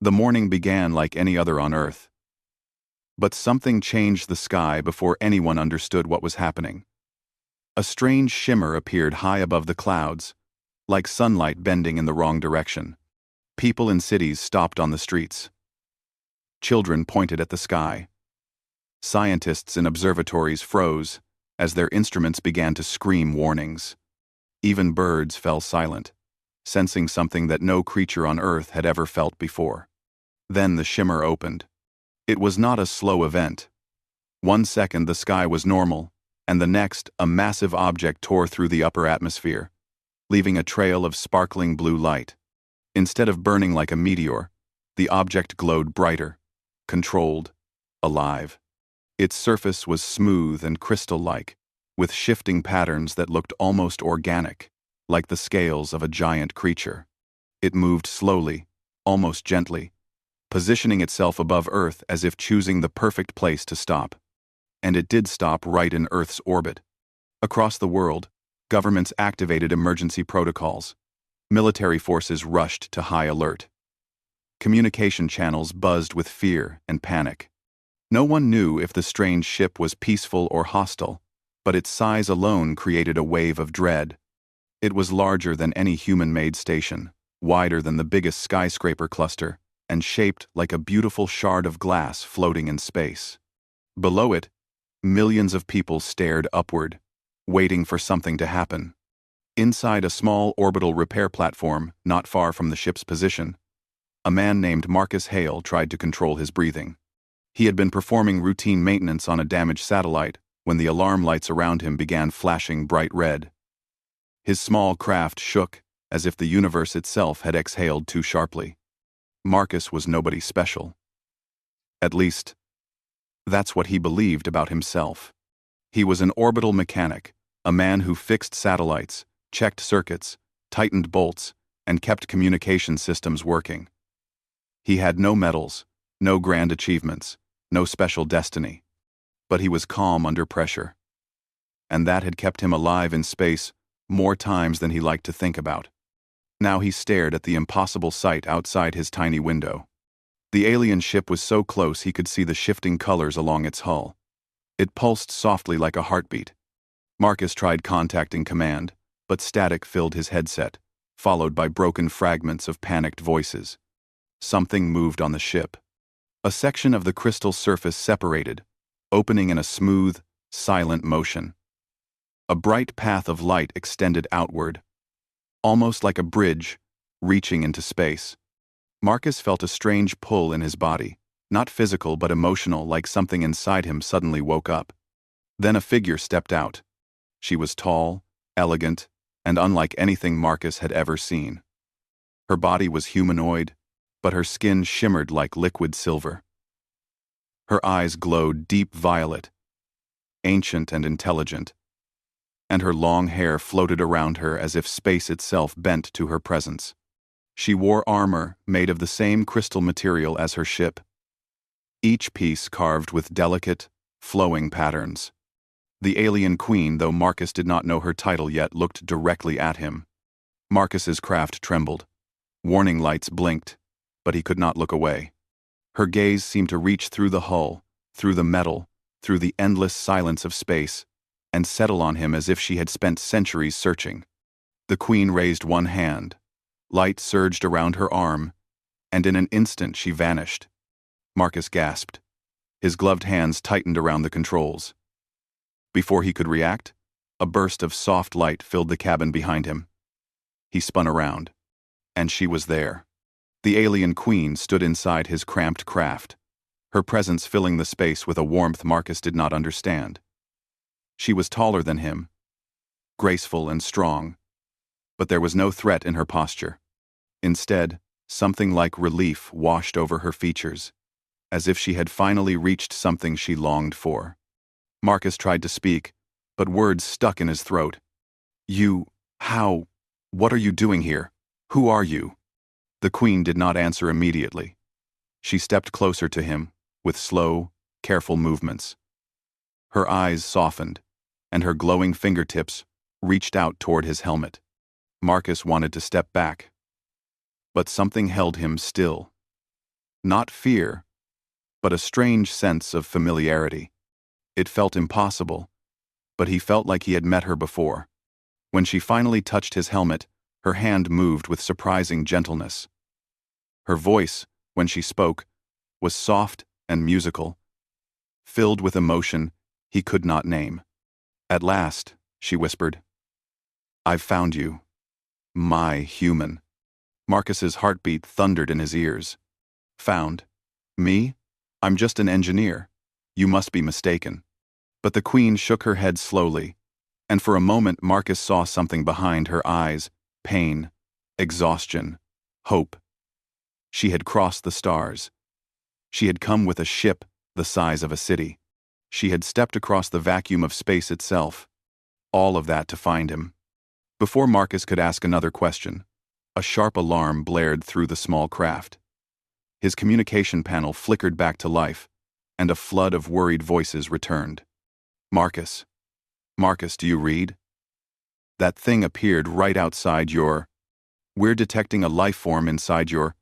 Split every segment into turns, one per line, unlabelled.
The morning began like any other on Earth. But something changed the sky before anyone understood what was happening. A strange shimmer appeared high above the clouds, like sunlight bending in the wrong direction. People in cities stopped on the streets. Children pointed at the sky. Scientists in observatories froze as their instruments began to scream warnings. Even birds fell silent, sensing something that no creature on Earth had ever felt before. Then the shimmer opened. It was not a slow event. 1 second the sky was normal, and the next a massive object tore through the upper atmosphere, leaving a trail of sparkling blue light. Instead of burning like a meteor, the object glowed brighter, controlled, alive. Its surface was smooth and crystal-like, with shifting patterns that looked almost organic, like the scales of a giant creature. It moved slowly, almost gently, positioning itself above Earth as if choosing the perfect place to stop. And it did stop right in Earth's orbit. Across the world, governments activated emergency protocols. Military forces rushed to high alert. Communication channels buzzed with fear and panic. No one knew if the strange ship was peaceful or hostile, but its size alone created a wave of dread. It was larger than any human-made station, wider than the biggest skyscraper cluster, and shaped like a beautiful shard of glass floating in space. Below it, millions of people stared upward, waiting for something to happen. Inside a small orbital repair platform not far from the ship's position, a man named Marcus Hale tried to control his breathing. He had been performing routine maintenance on a damaged satellite when the alarm lights around him began flashing bright red. His small craft shook as if the universe itself had exhaled too sharply. Marcus was nobody special. At least, that's what he believed about himself. He was an orbital mechanic, a man who fixed satellites, checked circuits, tightened bolts, and kept communication systems working. He had no medals, no grand achievements, no special destiny. But he was calm under pressure. And that had kept him alive in space more times than he liked to think about. Now he stared at the impossible sight outside his tiny window. The alien ship was so close he could see the shifting colors along its hull. It pulsed softly like a heartbeat. Marcus tried contacting command, but static filled his headset, followed by broken fragments of panicked voices. Something moved on the ship. A section of the crystal surface separated, opening in a smooth, silent motion. A bright path of light extended outward, almost like a bridge, reaching into space. Marcus felt a strange pull in his body, not physical but emotional, like something inside him suddenly woke up. Then a figure stepped out. She was tall, elegant, and unlike anything Marcus had ever seen. Her body was humanoid, but her skin shimmered like liquid silver. Her eyes glowed deep violet, ancient and intelligent, and her long hair floated around her as if space itself bent to her presence. She wore armor made of the same crystal material as her ship, each piece carved with delicate, flowing patterns. The alien queen, though Marcus did not know her title yet, looked directly at him. Marcus's craft trembled. Warning lights blinked, but he could not look away. Her gaze seemed to reach through the hull, through the metal, through the endless silence of space, and settle on him as if she had spent centuries searching. The queen raised one hand. Light surged around her arm, and in an instant she vanished. Marcus gasped. His gloved hands tightened around the controls. Before he could react, a burst of soft light filled the cabin behind him. He spun around, and she was there. The alien queen stood inside his cramped craft, her presence filling the space with a warmth Marcus did not understand. She was taller than him, graceful and strong, but there was no threat in her posture. Instead, something like relief washed over her features, as if she had finally reached something she longed for. Marcus tried to speak, but words stuck in his throat. What are you doing here? Who are you? The queen did not answer immediately. She stepped closer to him, with slow, careful movements. Her eyes softened, and her glowing fingertips reached out toward his helmet. Marcus wanted to step back, but something held him still. Not fear, but a strange sense of familiarity. It felt impossible, but he felt like he had met her before. When she finally touched his helmet, her hand moved with surprising gentleness. Her voice, when she spoke, was soft and musical, filled with emotion he could not name. "At last," she whispered, "I've found you. My human." Marcus's heartbeat thundered in his ears. "Found? Me? I'm just an engineer. You must be mistaken." But the queen shook her head slowly, and for a moment Marcus saw something behind her eyes: pain, exhaustion, hope. She had crossed the stars. She had come with a ship the size of a city. She had stepped across the vacuum of space itself. All of that to find him. Before Marcus could ask another question, a sharp alarm blared through the small craft. His communication panel flickered back to life, and a flood of worried voices returned. "Marcus. Marcus, do you read? That thing appeared right outside your... We're detecting a life form inside your...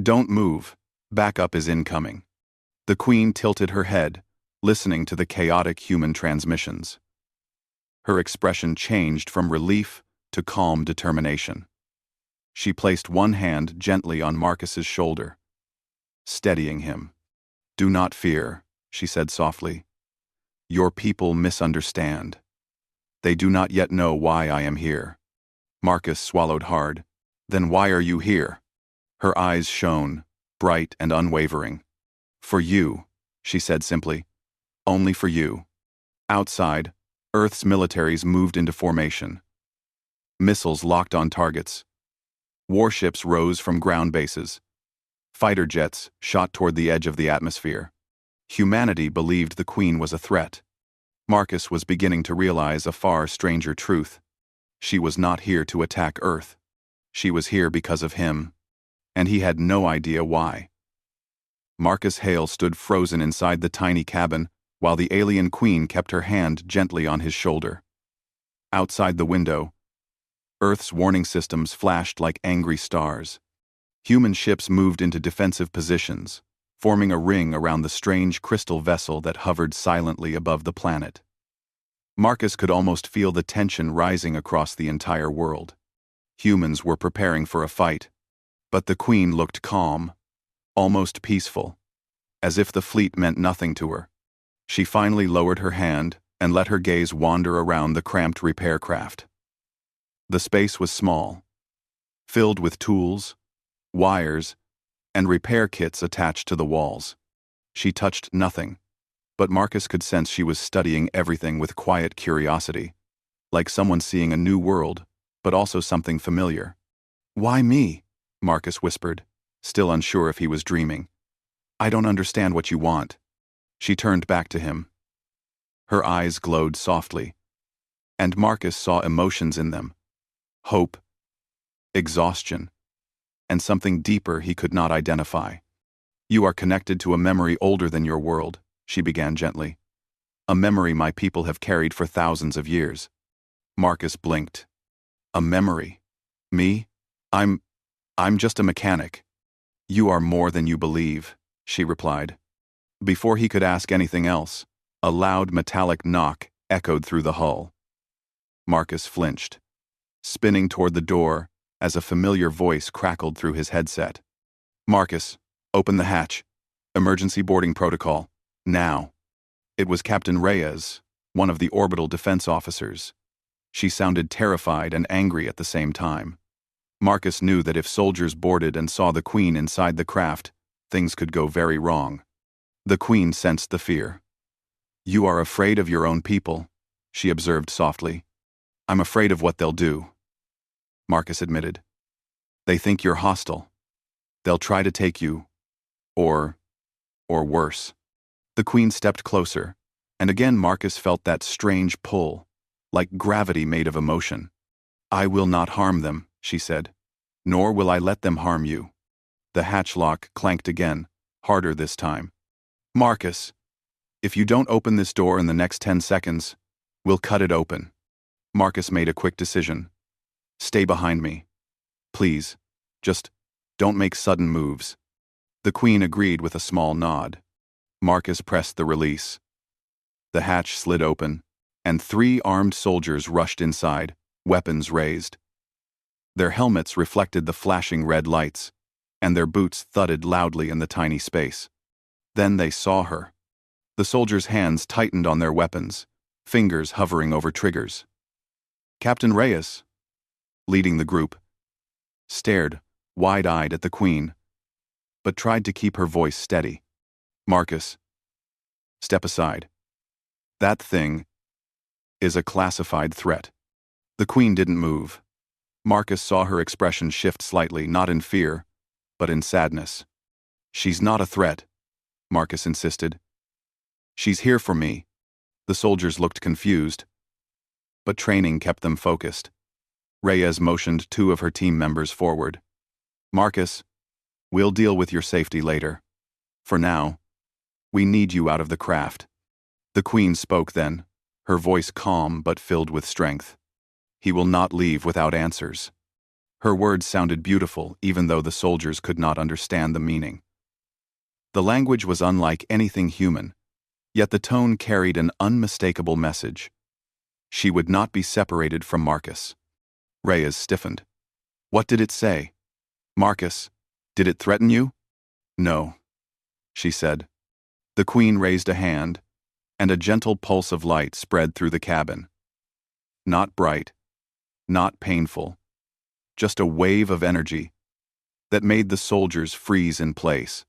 Don't move. Backup is incoming." The queen tilted her head, listening to the chaotic human transmissions. Her expression changed from relief to calm determination. She placed one hand gently on Marcus's shoulder, steadying him. "Do not fear," she said softly. "Your people misunderstand. They do not yet know why I am here." Marcus swallowed hard. "Then why are you here?" Her eyes shone, bright and unwavering. "For you," she said simply. "Only for you." Outside, Earth's militaries moved into formation. Missiles locked on targets. Warships rose from ground bases. Fighter jets shot toward the edge of the atmosphere. Humanity believed the Queen was a threat. Marcus was beginning to realize a far stranger truth. She was not here to attack Earth. She was here because of him, and he had no idea why. Marcus Hale stood frozen inside the tiny cabin while the alien queen kept her hand gently on his shoulder. Outside the window, Earth's warning systems flashed like angry stars. Human ships moved into defensive positions, forming a ring around the strange crystal vessel that hovered silently above the planet. Marcus could almost feel the tension rising across the entire world. Humans were preparing for a fight, but the Queen looked calm, almost peaceful, as if the fleet meant nothing to her. She finally lowered her hand and let her gaze wander around the cramped repair craft. The space was small, filled with tools, wires, and repair kits attached to the walls. She touched nothing, but Marcus could sense she was studying everything with quiet curiosity, like someone seeing a new world, but also something familiar. "Why me?" Marcus whispered, still unsure if he was dreaming. "I don't understand what you want." She turned back to him. Her eyes glowed softly, and Marcus saw emotions in them: hope, exhaustion, and something deeper he could not identify. "You are connected to a memory older than your world," she began gently. "A memory my people have carried for thousands of years." Marcus blinked. "A memory? Me? I'm just a mechanic." "You are more than you believe," she replied. Before he could ask anything else, a loud metallic knock echoed through the hull. Marcus flinched, spinning toward the door as a familiar voice crackled through his headset. "Marcus, open the hatch. Emergency boarding protocol. Now." It was Captain Reyes, one of the orbital defense officers. She sounded terrified and angry at the same time. Marcus knew that if soldiers boarded and saw the Queen inside the craft, things could go very wrong. The Queen sensed the fear. "You are afraid of your own people," she observed softly. "I'm afraid of what they'll do," Marcus admitted. "They think you're hostile. They'll try to take you, or worse." The Queen stepped closer, and again Marcus felt that strange pull, like gravity made of emotion. "I will not harm them," she said, "nor will I let them harm you." The hatch lock clanked again, harder this time. "Marcus, if you don't open this door in the next 10 seconds, we'll cut it open." Marcus made a quick decision. "Stay behind me. Please, just don't make sudden moves." The Queen agreed with a small nod. Marcus pressed the release. The hatch slid open, and 3 armed soldiers rushed inside, weapons raised. Their helmets reflected the flashing red lights, and their boots thudded loudly in the tiny space. Then they saw her. The soldiers' hands tightened on their weapons, fingers hovering over triggers. Captain Reyes, leading the group, stared, wide-eyed at the Queen, but tried to keep her voice steady. Marcus, step aside. That thing is a classified threat. The Queen didn't move. Marcus saw her expression shift slightly, not in fear, but in sadness. She's not a threat, Marcus insisted. She's here for me. The soldiers looked confused, but training kept them focused. Reyes motioned 2 of her team members forward. Marcus, we'll deal with your safety later. For now, we need you out of the craft. The Queen spoke then, her voice calm but filled with strength. He will not leave without answers. Her words sounded beautiful, even though the soldiers could not understand the meaning. The language was unlike anything human, yet the tone carried an unmistakable message. She would not be separated from Marcus. Reyes stiffened. What did it say? Marcus, did it threaten you? No, she said. The Queen raised a hand, and a gentle pulse of light spread through the cabin. Not bright, not painful, just a wave of energy that made the soldiers freeze in place.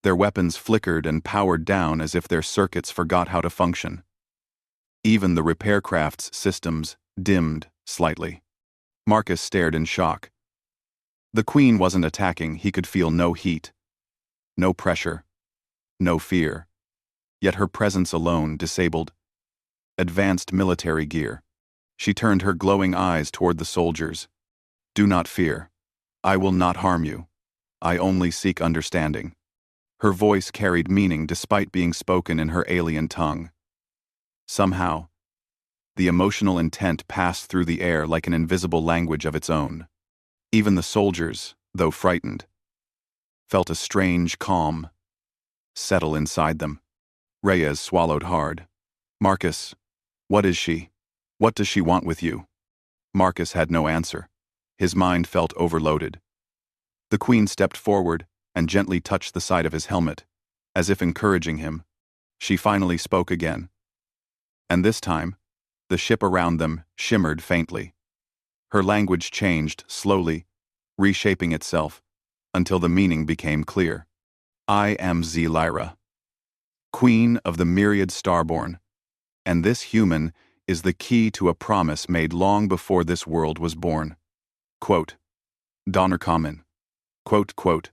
Their weapons flickered and powered down as if their circuits forgot how to function. Even the repair craft's systems dimmed slightly. Marcus stared in shock. The Queen wasn't attacking. He could feel no heat, no pressure, no fear. Yet her presence alone disabled advanced military gear. She turned her glowing eyes toward the soldiers. Do not fear. I will not harm you. I only seek understanding. Her voice carried meaning despite being spoken in her alien tongue. Somehow, the emotional intent passed through the air like an invisible language of its own. Even the soldiers, though frightened, felt a strange calm settle inside them. Reyes swallowed hard. Marcus, what is she? What does she want with you? Marcus had no answer. His mind felt overloaded. The Queen stepped forward and gently touched the side of his helmet, as if encouraging him. She finally spoke again. And this time, the ship around them shimmered faintly. Her language changed slowly, reshaping itself, until the meaning became clear. I am Lyra, Queen of the myriad starborn, and this human is the key to a promise made long before this world was born. Quote, Donner Common. Quote,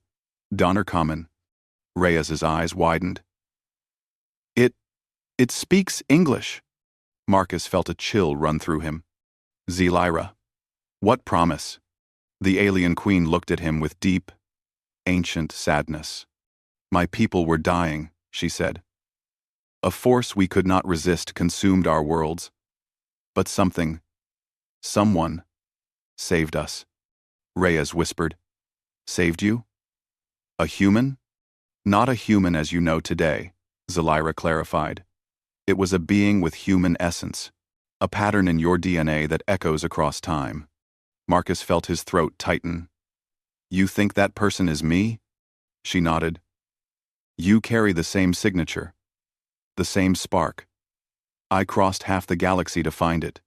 Donner Common. Reyes's eyes widened. It speaks English. Marcus felt a chill run through him. Lyra. What promise? The alien Queen looked at him with deep, ancient sadness. My people were dying, she said. A force we could not resist consumed our worlds. But someone, saved us. Reyes whispered. Saved you? A human? Not a human as you know today, Lyra clarified. It was a being with human essence, a pattern in your DNA that echoes across time. Marcus felt his throat tighten. You think that person is me? She nodded. You carry the same signature, the same spark. I crossed half the galaxy to find it.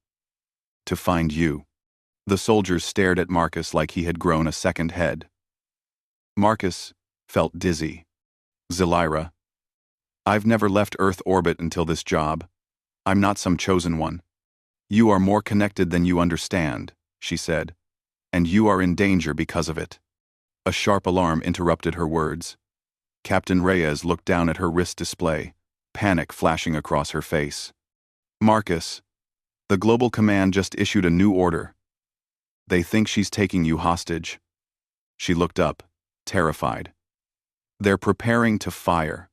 To find you. The soldiers stared at Marcus like he had grown a second head. Marcus felt dizzy. Lyra. I've never left Earth orbit until this job. I'm not some chosen one. You are more connected than you understand, she said, and you are in danger because of it. A sharp alarm interrupted her words. Captain Reyes looked down at her wrist display, panic flashing across her face. Marcus, the Global Command just issued a new order. They think she's taking you hostage. She looked up, terrified. They're preparing to fire.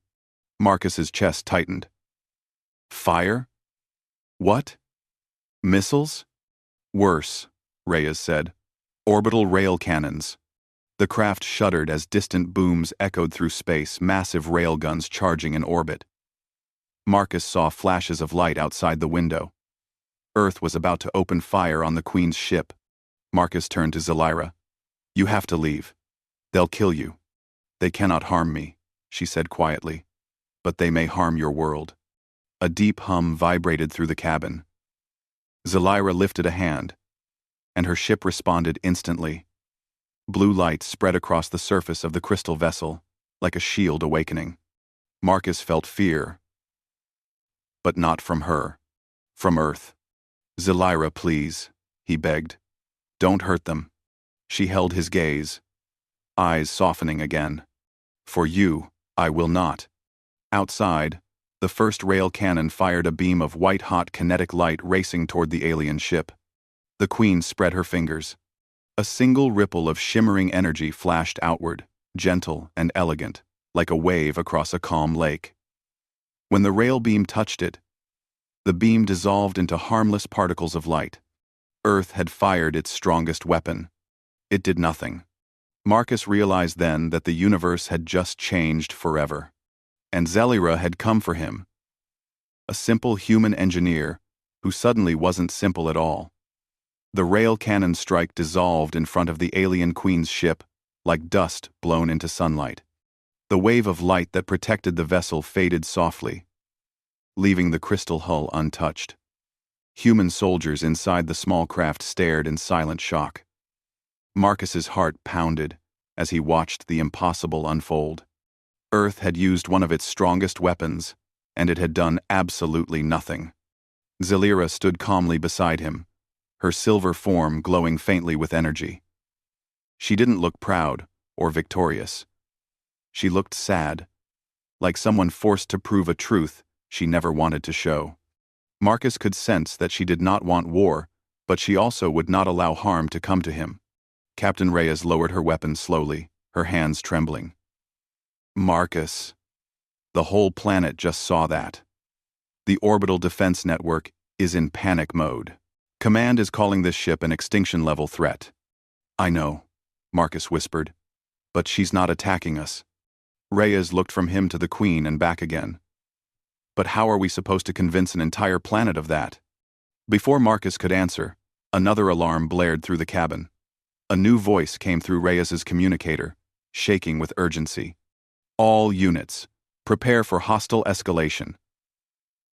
Marcus's chest tightened. Fire? What? Missiles? Worse, Reyes said. Orbital rail cannons. The craft shuddered as distant booms echoed through space, massive railguns charging in orbit. Marcus saw flashes of light outside the window. Earth was about to open fire on the Queen's ship. Marcus turned to Zelira. "You have to leave. They'll kill you." "They cannot harm me," she said quietly. "But they may harm your world." A deep hum vibrated through the cabin. Zelira lifted a hand, and her ship responded instantly. Blue light spread across the surface of the crystal vessel, like a shield awakening. Marcus felt fear, but not from her, from Earth. "Zelira, please," he begged. "Don't hurt them." She held his gaze, eyes softening again. "For you, I will not." Outside, the first rail cannon fired a beam of white-hot kinetic light racing toward the alien ship. The Queen spread her fingers. A single ripple of shimmering energy flashed outward, gentle and elegant, like a wave across a calm lake. When the rail beam touched it, the beam dissolved into harmless particles of light. Earth had fired its strongest weapon. It did nothing. Marcus realized then that the universe had just changed forever. And Zelira had come for him. A simple human engineer who suddenly wasn't simple at all. The rail cannon strike dissolved in front of the alien Queen's ship, like dust blown into sunlight. The wave of light that protected the vessel faded softly, leaving the crystal hull untouched. Human soldiers inside the small craft stared in silent shock. Marcus's heart pounded as he watched the impossible unfold. Earth had used one of its strongest weapons, and it had done absolutely nothing. Zelira stood calmly beside him, her silver form glowing faintly with energy. She didn't look proud or victorious. She looked sad, like someone forced to prove a truth she never wanted to show. Marcus could sense that she did not want war, but she also would not allow harm to come to him. Captain Reyes lowered her weapon slowly, her hands trembling. "Marcus." The whole planet just saw that. The orbital defense network is in panic mode. Command is calling this ship an extinction-level threat. "I know," Marcus whispered, "but she's not attacking us." Reyes looked from him to the Queen and back again. "But how are we supposed to convince an entire planet of that?" Before Marcus could answer, another alarm blared through the cabin. A new voice came through Reyes's communicator, shaking with urgency. "All units, prepare for hostile escalation."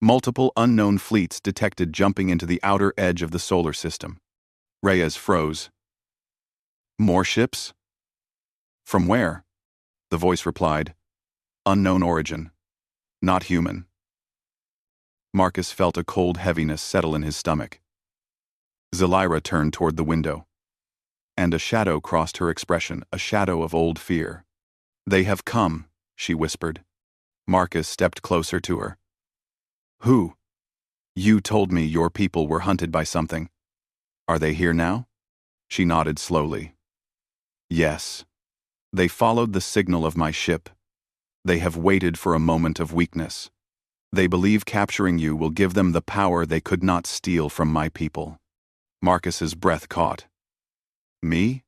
Multiple unknown fleets detected jumping into the outer edge of the solar system. Reyes froze. "More ships?" "From where?" The voice replied. "Unknown origin. Not human." Marcus felt a cold heaviness settle in his stomach. Zelira turned toward the window. And a shadow crossed her expression, a shadow of old fear. "They have come," she whispered. Marcus stepped closer to her. "Who?" "You told me your people were hunted by something. Are they here now?" She nodded slowly. "Yes. They followed the signal of my ship. They have waited for a moment of weakness. They believe capturing you will give them the power they could not steal from my people." Marcus's breath caught. "Me?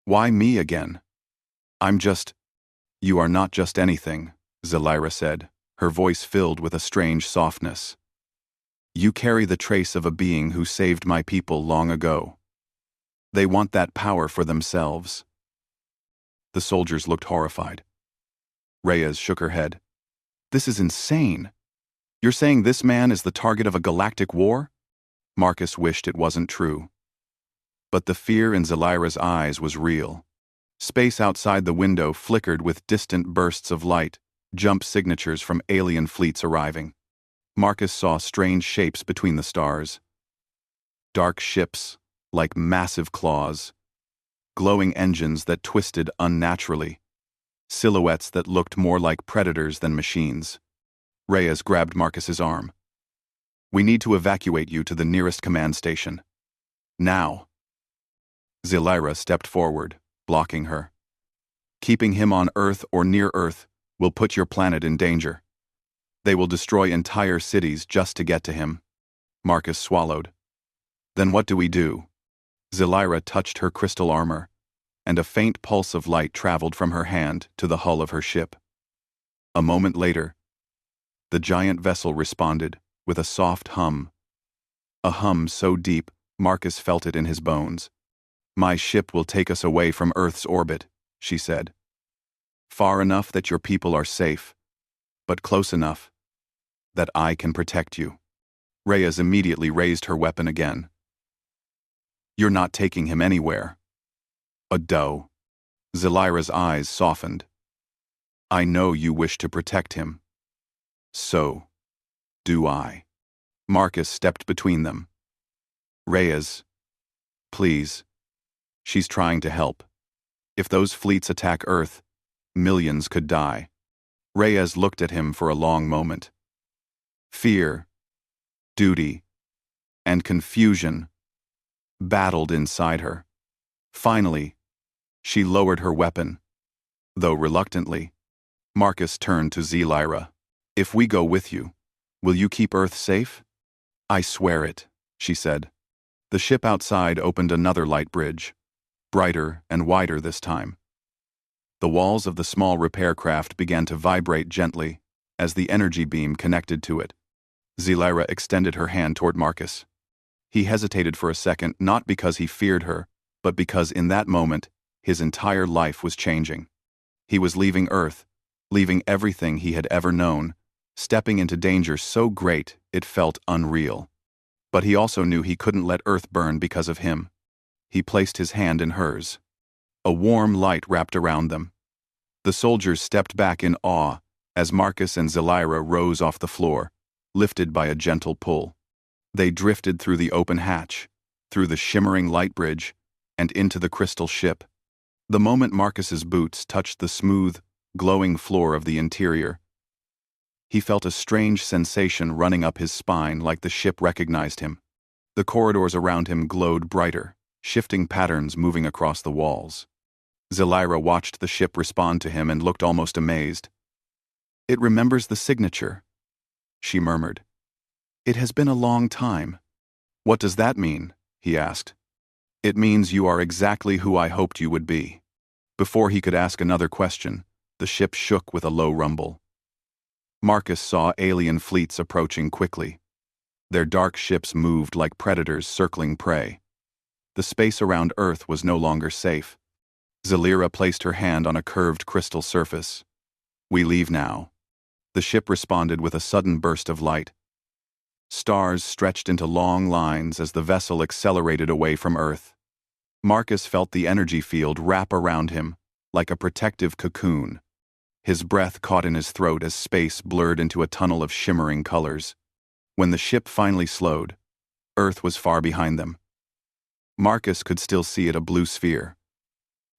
Why me again?" "You are not just anything," Zelira said, her voice filled with a strange softness. "You carry the trace of a being who saved my people long ago. They want that power for themselves." The soldiers looked horrified. Reyes shook her head. "This is insane. You're saying this man is the target of a galactic war?" Marcus wished it wasn't true. But the fear in Zelira's eyes was real. Space outside the window flickered with distant bursts of light, jump signatures from alien fleets arriving. Marcus saw strange shapes between the stars. Dark ships, like massive claws. Glowing engines that twisted unnaturally. Silhouettes that looked more like predators than machines. Reyes grabbed Marcus's arm. "We need to evacuate you to the nearest command station. Now." Zelira stepped forward, blocking her. "Keeping him on Earth or near Earth will put your planet in danger. They will destroy entire cities just to get to him." Marcus swallowed. "Then what do we do?" Zelira touched her crystal armor. and a faint pulse of light traveled from her hand to the hull of her ship. A moment later, the giant vessel responded with a soft hum. A hum so deep, Marcus felt it in his bones. "My ship will take us away from Earth's orbit," she said. "Far enough that your people are safe, but close enough that I can protect you." Reyes immediately raised her weapon again. "You're not taking him anywhere." "A doe." Zelira's eyes softened. "I know you wish to protect him. So do I." Marcus stepped between them. "Reyes, please. She's trying to help. If those fleets attack Earth, millions could die." Reyes looked at him for a long moment. Fear, duty, and confusion battled inside her. Finally, she lowered her weapon, though reluctantly. Marcus turned to Zelira. "If we go with you, will you keep Earth safe?" "I swear it," she said. The ship outside opened another light bridge, brighter and wider this time. The walls of the small repair craft began to vibrate gently as the energy beam connected to it. Zelira extended her hand toward Marcus. He hesitated for a second, not because he feared her, but because in that moment, his entire life was changing. He was leaving Earth, leaving everything he had ever known, stepping into danger so great it felt unreal. But he also knew he couldn't let Earth burn because of him. He placed his hand in hers. A warm light wrapped around them. The soldiers stepped back in awe as Marcus and Zelira rose off the floor, lifted by a gentle pull. They drifted through the open hatch, through the shimmering light bridge, and into the crystal ship. The moment Marcus's boots touched the smooth, glowing floor of the interior, he felt a strange sensation running up his spine, like the ship recognized him. The corridors around him glowed brighter, shifting patterns moving across the walls. Zelira watched the ship respond to him and looked almost amazed. "It remembers the signature," she murmured. "It has been a long time." "What does that mean?" he asked. "It means you are exactly who I hoped you would be." Before he could ask another question, the ship shook with a low rumble. Marcus saw alien fleets approaching quickly. Their dark ships moved like predators circling prey. The space around Earth was no longer safe. Zelira placed her hand on a curved crystal surface. "We leave now." The ship responded with a sudden burst of light. Stars stretched into long lines as the vessel accelerated away from Earth. Marcus felt the energy field wrap around him, like a protective cocoon. His breath caught in his throat as space blurred into a tunnel of shimmering colors. When the ship finally slowed, Earth was far behind them. Marcus could still see it, a blue sphere,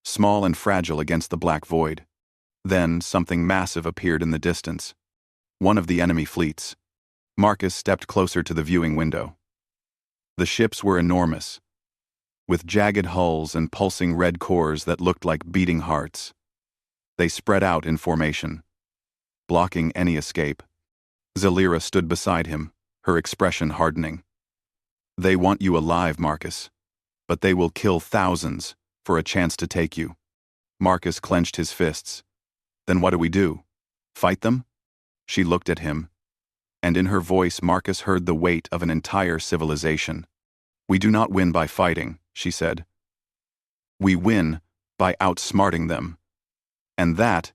small and fragile against the black void. Then something massive appeared in the distance. One of the enemy fleets. Marcus stepped closer to the viewing window. The ships were enormous, with jagged hulls and pulsing red cores that looked like beating hearts. They spread out in formation, blocking any escape. Zelira stood beside him, her expression hardening. "They want you alive, Marcus, but they will kill thousands for a chance to take you." Marcus clenched his fists. "Then what do we do? Fight them?" She looked at him, and in her voice Marcus heard the weight of an entire civilization. "We do not win by fighting," she said. "We win by outsmarting them. And that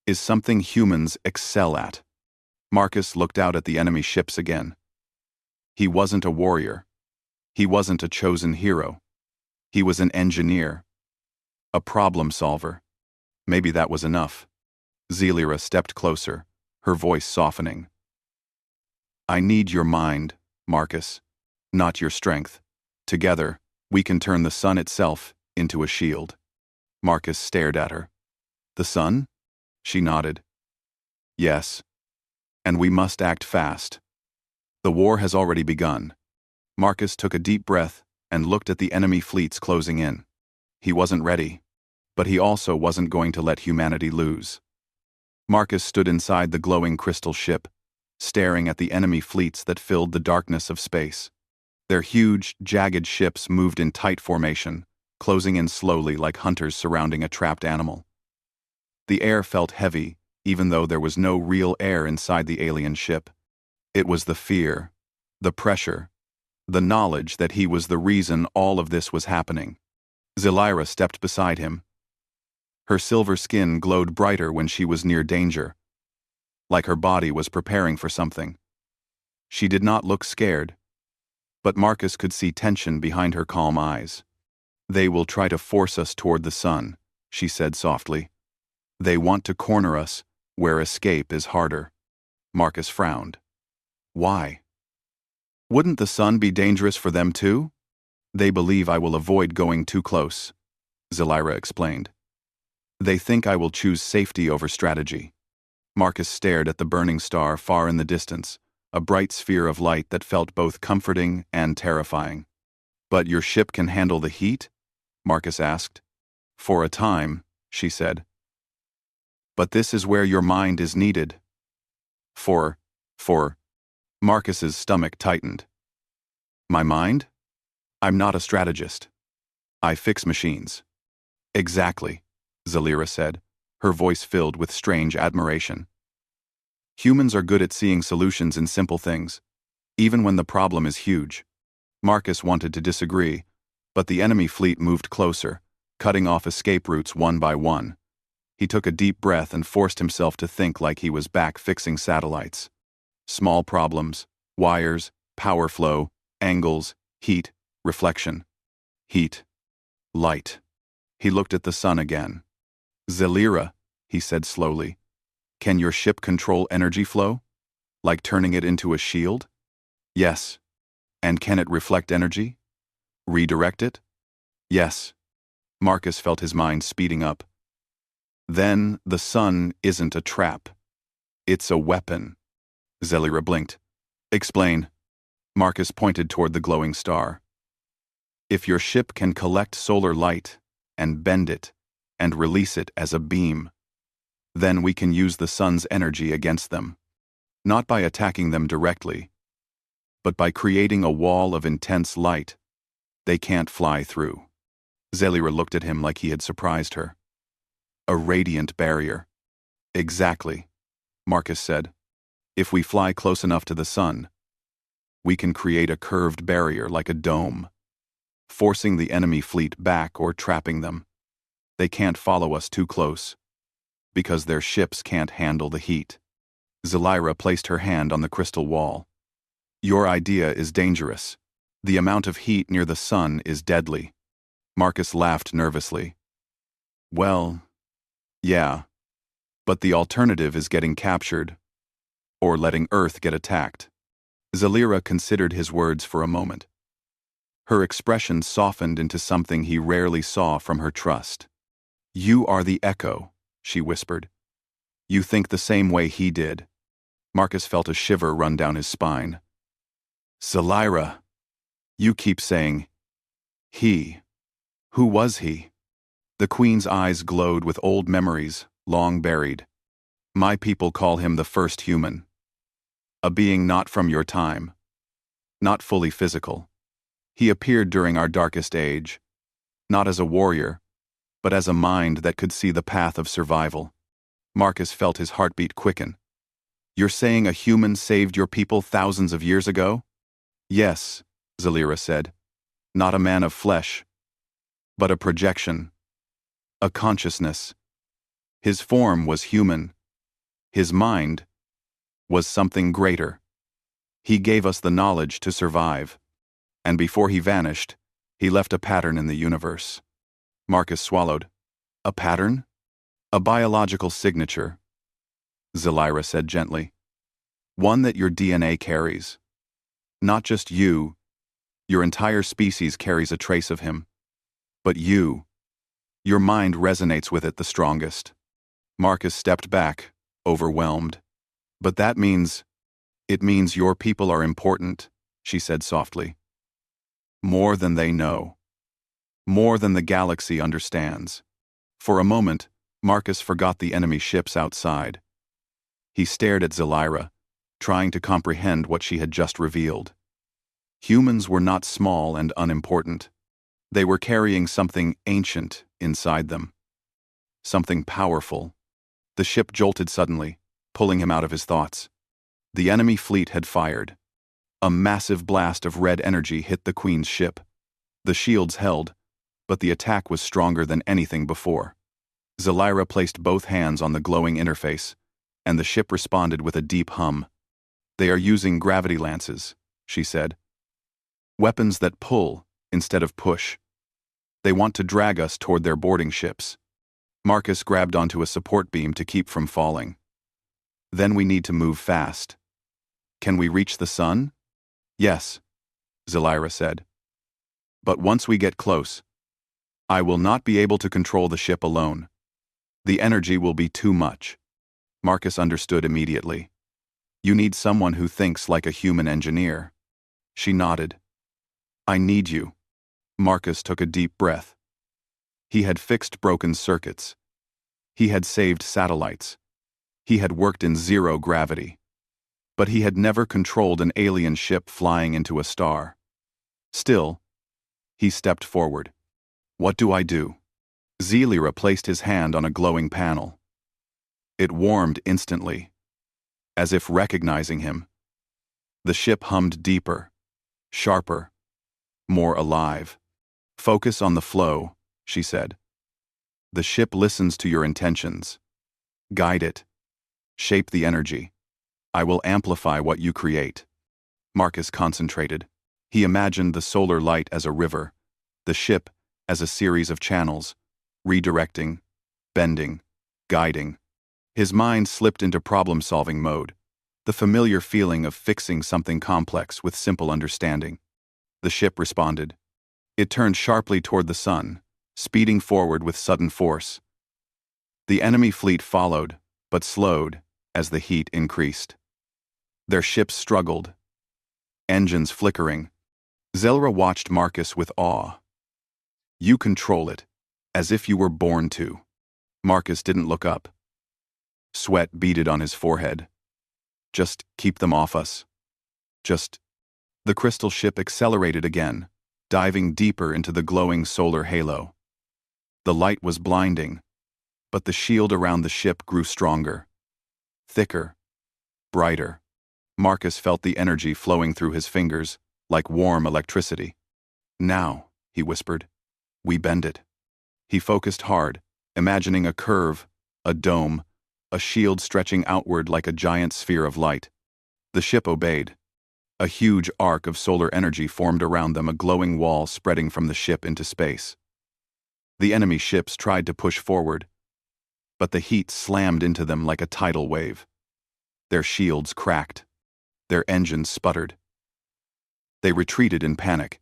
is something humans excel at." Marcus looked out at the enemy ships again. He wasn't a warrior. He wasn't a chosen hero. He was an engineer. A problem solver. Maybe that was enough. Zelira stepped closer, her voice softening. "I need your mind, Marcus, not your strength. Together, we can turn the sun itself into a shield." Marcus stared at her. "The sun?" She nodded. "Yes. And we must act fast. The war has already begun." Marcus took a deep breath and looked at the enemy fleets closing in. He wasn't ready, but he also wasn't going to let humanity lose. Marcus stood inside the glowing crystal ship, staring at the enemy fleets that filled the darkness of space. Their huge, jagged ships moved in tight formation, closing in slowly like hunters surrounding a trapped animal. The air felt heavy, even though there was no real air inside the alien ship. It was the fear, the pressure, the knowledge that he was the reason all of this was happening. Zelira stepped beside him. Her silver skin glowed brighter when she was near danger, like her body was preparing for something. She did not look scared, but Marcus could see tension behind her calm eyes. "They will try to force us toward the sun," she said softly. "They want to corner us, where escape is harder." Marcus frowned. "Why? Wouldn't the sun be dangerous for them too?" "They believe I will avoid going too close," Zelira explained. "They think I will choose safety over strategy." Marcus stared at the burning star far in the distance, a bright sphere of light that felt both comforting and terrifying. "But your ship can handle the heat?" Marcus asked. "For a time," she said. "But this is where your mind is needed." For. Marcus's stomach tightened. "My mind? I'm not a strategist. I fix machines." "Exactly," Zelira said, her voice filled with strange admiration. "Humans are good at seeing solutions in simple things, even when the problem is huge." Marcus wanted to disagree, but the enemy fleet moved closer, cutting off escape routes one by one. He took a deep breath and forced himself to think like he was back fixing satellites. Small problems, wires, power flow, angles, heat, reflection. Heat. Light. He looked at the sun again. "Zelira," he said slowly, "can your ship control energy flow? Like turning it into a shield?" "Yes." "And can it reflect energy? Redirect it?" "Yes." Marcus felt his mind speeding up. "Then the sun isn't a trap. It's a weapon." Zelira blinked. "Explain." Marcus pointed toward the glowing star. "If your ship can collect solar light and bend it and release it as a beam, then we can use the sun's energy against them. Not by attacking them directly, but by creating a wall of intense light they can't fly through." Zelira looked at him like he had surprised her. "A radiant barrier." "Exactly," Marcus said. "If we fly close enough to the sun, we can create a curved barrier like a dome, forcing the enemy fleet back or trapping them. They can't follow us too close, because their ships can't handle the heat." Zelira placed her hand on the crystal wall. "Your idea is dangerous. The amount of heat near the sun is deadly." Marcus laughed nervously. "Well, yeah, but the alternative is getting captured, or letting Earth get attacked." Zelira considered his words for a moment. Her expression softened into something he rarely saw from her trust. "You are the echo," she whispered. "You think the same way he did." Marcus felt a shiver run down his spine. "Zelira, you keep saying, he. Who was he?" The Queen's eyes glowed with old memories, long buried. "My people call him the first human. A being not from your time. Not fully physical. He appeared during our darkest age, not as a warrior, but as a mind that could see the path of survival." Marcus felt his heartbeat quicken. "You're saying a human saved your people thousands of years ago?" "Yes," Zelira said. "Not a man of flesh, but a projection. A consciousness. His form was human. His mind was something greater. He gave us the knowledge to survive. And before he vanished, he left a pattern in the universe." Marcus swallowed. "A pattern?" "A biological signature," Zelira said gently. "One that your DNA carries. Not just you, your entire species carries a trace of him. But you, your mind resonates with it the strongest." Marcus stepped back, overwhelmed. "But that means, it means your people are important," she said softly. "More than they know. More than the galaxy understands." For a moment, Marcus forgot the enemy ships outside. He stared at Zelira, trying to comprehend what she had just revealed. Humans were not small and unimportant. They were carrying something ancient inside them. Something powerful. The ship jolted suddenly, pulling him out of his thoughts. The enemy fleet had fired. A massive blast of red energy hit the Queen's ship. The shields held, but the attack was stronger than anything before. Zelira placed both hands on the glowing interface, and the ship responded with a deep hum. "They are using gravity lances," she said. "Weapons that pull instead of push. They want to drag us toward their boarding ships." Marcus grabbed onto a support beam to keep from falling. "Then we need to move fast." "Can we reach the sun?" "Yes," Zelira said. "But once we get close, I will not be able to control the ship alone. The energy will be too much." Marcus understood immediately. "You need someone who thinks like a human engineer." She nodded. "I need you." Marcus took a deep breath. He had fixed broken circuits. He had saved satellites. He had worked in zero gravity. But he had never controlled an alien ship flying into a star. Still, he stepped forward. "What do I do?" Zelira placed his hand on a glowing panel. It warmed instantly, as if recognizing him. The ship hummed deeper, sharper, more alive. "Focus on the flow," she said. "The ship listens to your intentions. Guide it. Shape the energy. I will amplify what you create." Marcus concentrated. He imagined the solar light as a river, the ship as a series of channels, redirecting, bending, guiding. His mind slipped into problem-solving mode, the familiar feeling of fixing something complex with simple understanding. The ship responded. It turned sharply toward the sun, speeding forward with sudden force. The enemy fleet followed, but slowed as the heat increased. Their ships struggled, engines flickering. Zelira watched Marcus with awe. "You control it, as if you were born to." Marcus didn't look up. Sweat beaded on his forehead. "Just keep them off us. Just..." The crystal ship accelerated again, diving deeper into the glowing solar halo. The light was blinding, but the shield around the ship grew stronger, thicker, brighter. Marcus felt the energy flowing through his fingers, like warm electricity. "Now," he whispered, "we bend it." He focused hard, imagining a curve, a dome, a shield stretching outward like a giant sphere of light. The ship obeyed. A huge arc of solar energy formed around them, a glowing wall spreading from the ship into space. The enemy ships tried to push forward, but the heat slammed into them like a tidal wave. Their shields cracked. Their engines sputtered. They retreated in panic.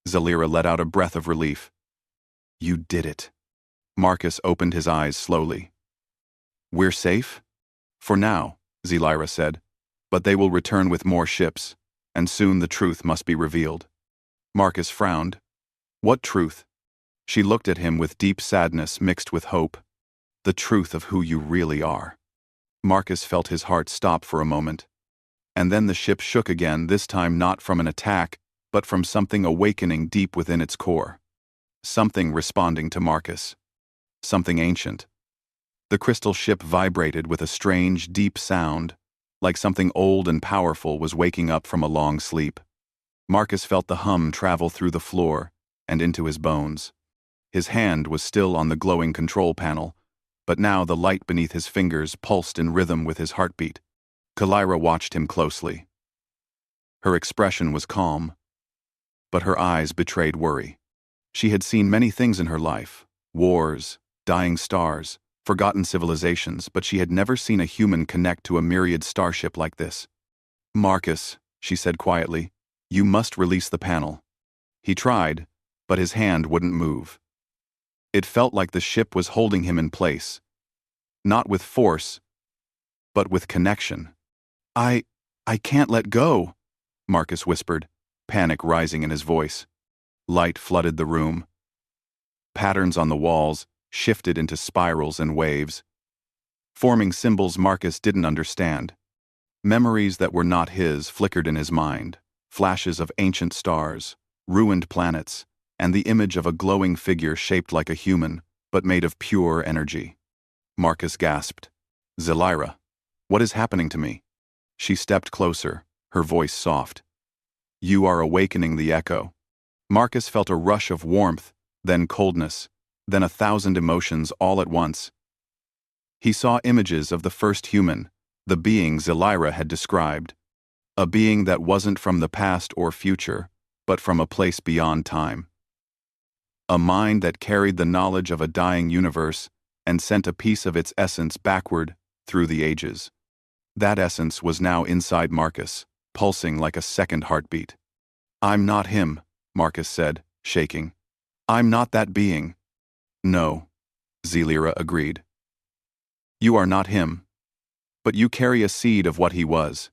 Zelira let out a breath of relief. "You did it." Marcus opened his eyes slowly. "We're safe?" "For now," Zelira said, "but they will return with more ships, and soon the truth must be revealed." Marcus frowned. "What truth?" She looked at him with deep sadness mixed with hope. "The truth of who you really are." Marcus felt his heart stop for a moment. And then the ship shook again, this time not from an attack, but from something awakening deep within its core. Something responding to Marcus. Something ancient. The crystal ship vibrated with a strange, deep sound, like something old and powerful was waking up from a long sleep. Marcus felt the hum travel through the floor and into his bones. His hand was still on the glowing control panel, but now the light beneath his fingers pulsed in rhythm with his heartbeat. Kalira watched him closely. Her expression was calm, but her eyes betrayed worry. She had seen many things in her life: wars, dying stars, forgotten civilizations, but she had never seen a human connect to a myriad starship like this. "Marcus," she said quietly, "you must release the panel." He tried, but his hand wouldn't move. It felt like the ship was holding him in place, not with force, but with connection. I can't let go," Marcus whispered, panic rising in his voice. Light flooded the room. Patterns on the walls shifted into spirals and waves, forming symbols Marcus didn't understand. Memories that were not his flickered in his mind, flashes of ancient stars, ruined planets, and the image of a glowing figure shaped like a human, but made of pure energy. Marcus gasped. "Zelira, what is happening to me?" She stepped closer, her voice soft. "You are awakening the echo." Marcus felt a rush of warmth, then coldness, then 1,000 emotions all at once. He saw images of the first human, the being Zelira had described, a being that wasn't from the past or future, but from a place beyond time. A mind that carried the knowledge of a dying universe and sent a piece of its essence backward through the ages. That essence was now inside Marcus, pulsing like a second heartbeat. "I'm not him," Marcus said, shaking. "I'm not that being." "No," Zelira agreed. "You are not him. But you carry a seed of what he was.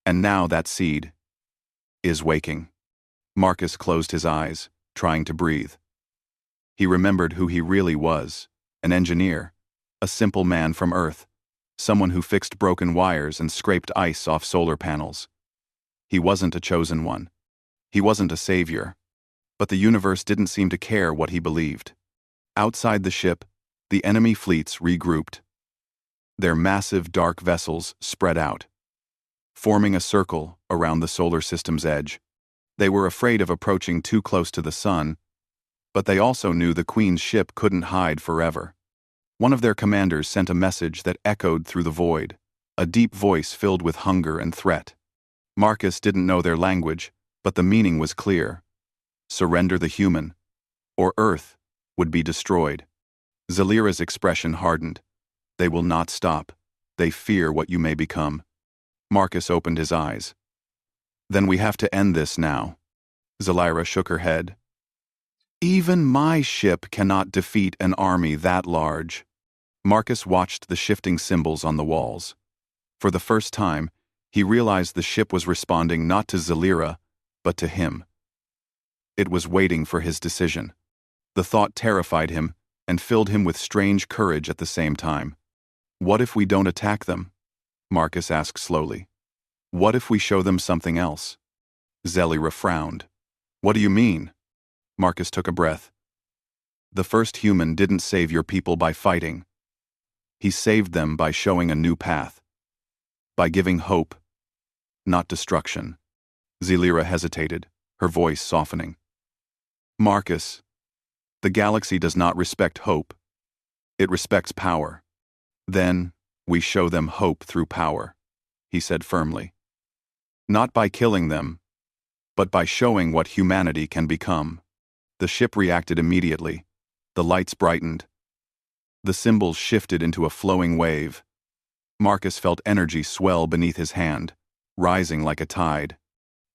And now that seed is waking." Marcus closed his eyes, trying to breathe. He remembered who he really was, an engineer, a simple man from Earth, someone who fixed broken wires and scraped ice off solar panels. He wasn't a chosen one. He wasn't a savior. But the universe didn't seem to care what he believed. Outside the ship, the enemy fleets regrouped. Their massive dark vessels spread out, forming a circle around the solar system's edge. They were afraid of approaching too close to the sun, but they also knew the Queen's ship couldn't hide forever. One of their commanders sent a message that echoed through the void, a deep voice filled with hunger and threat. Marcus didn't know their language, but the meaning was clear. Surrender the human, or Earth would be destroyed. Zelira's expression hardened. "They will not stop. They fear what you may become." Marcus opened his eyes. "Then we have to end this now." Zelira shook her head. "Even my ship cannot defeat an army that large." Marcus watched the shifting symbols on the walls. For the first time, he realized the ship was responding not to Zelira, but to him. It was waiting for his decision. The thought terrified him and filled him with strange courage at the same time. "What if we don't attack them?" Marcus asked slowly. "What if we show them something else?" Zelira frowned. "What do you mean?" Marcus took a breath. "The first human didn't save your people by fighting. He saved them by showing a new path. By giving hope, not destruction." Zelira hesitated, her voice softening. "Marcus, the galaxy does not respect hope. It respects power. Then, we show them hope through power," he said firmly. "Not by killing them, but by showing what humanity can become." The ship reacted immediately. The lights brightened. The symbols shifted into a flowing wave. Marcus felt energy swell beneath his hand, rising like a tide.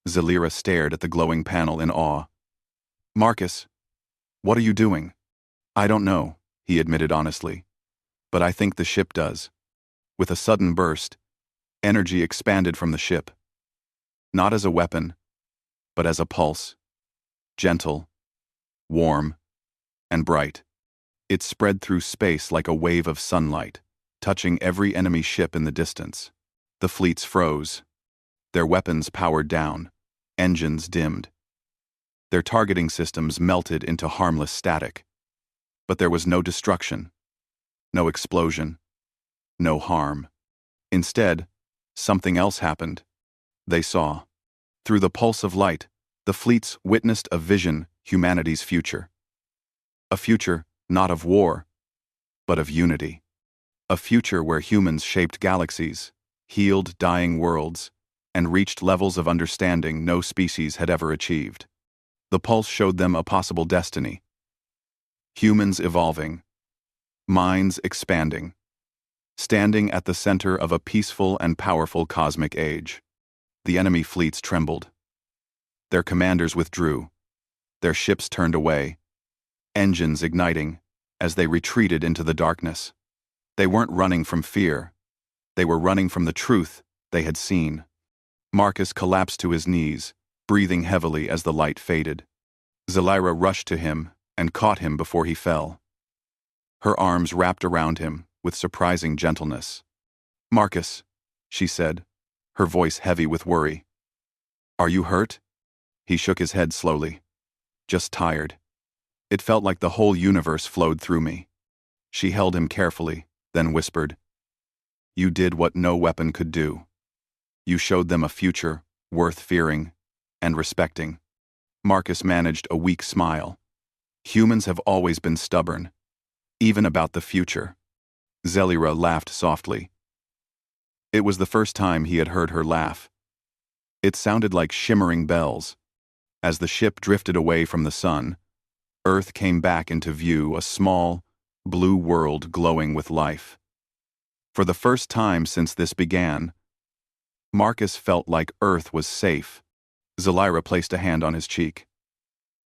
Zelira stared at the glowing panel in awe. "Marcus, what are you doing?" "I don't know," he admitted honestly. "But I think the ship does." With a sudden burst, energy expanded from the ship. Not as a weapon, but as a pulse. Gentle, warm, and bright. It spread through space like a wave of sunlight, touching every enemy ship in the distance. The fleets froze. Their weapons powered down, engines dimmed. Their targeting systems melted into harmless static. But there was no destruction, no explosion, no harm. Instead, something else happened. They saw. Through the pulse of light, the fleets witnessed a vision, humanity's future. A future not of war, but of unity. A future where humans shaped galaxies, healed dying worlds, and reached levels of understanding no species had ever achieved. The pulse showed them a possible destiny. Humans evolving, minds expanding, standing at the center of a peaceful and powerful cosmic age. The enemy fleets trembled. Their commanders withdrew. Their ships turned away, engines igniting as they retreated into the darkness. They weren't running from fear. They were running from the truth they had seen. Marcus collapsed to his knees, breathing heavily as the light faded. Zelira rushed to him and caught him before he fell. Her arms wrapped around him with surprising gentleness. "Marcus," she said, her voice heavy with worry. "Are you hurt?" He shook his head slowly. just tired. It felt like the whole universe flowed through me. She held him carefully, then whispered, "You did what no weapon could do. You showed them a future worth fearing and respecting." Marcus managed a weak smile. Humans have always been stubborn, even about the future. Zelira laughed softly. It was the first time he had heard her laugh. It sounded like shimmering bells. As the ship drifted away from the sun, Earth came back into view, a small, blue world glowing with life. For the first time since this began, Marcus felt like Earth was safe. Zelira placed a hand on his cheek.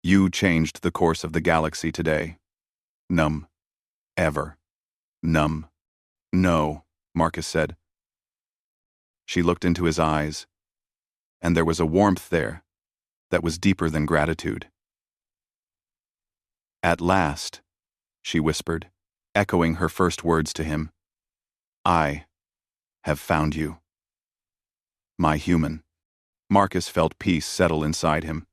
"You changed the course of the galaxy today. Num. Ever. Num." "No," Marcus said. She looked into his eyes, and there was a warmth there that was deeper than gratitude. "At last," she whispered, echoing her first words to him. "I have found you. My human." Marcus felt peace settle inside him.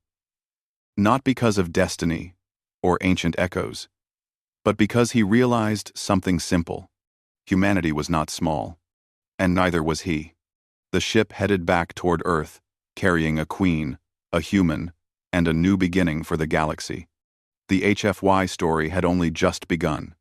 Not because of destiny or ancient echoes, but because he realized something simple. Humanity was not small, and neither was he. The ship headed back toward Earth, carrying a queen, a human, and a new beginning for the galaxy. The HFY story had only just begun.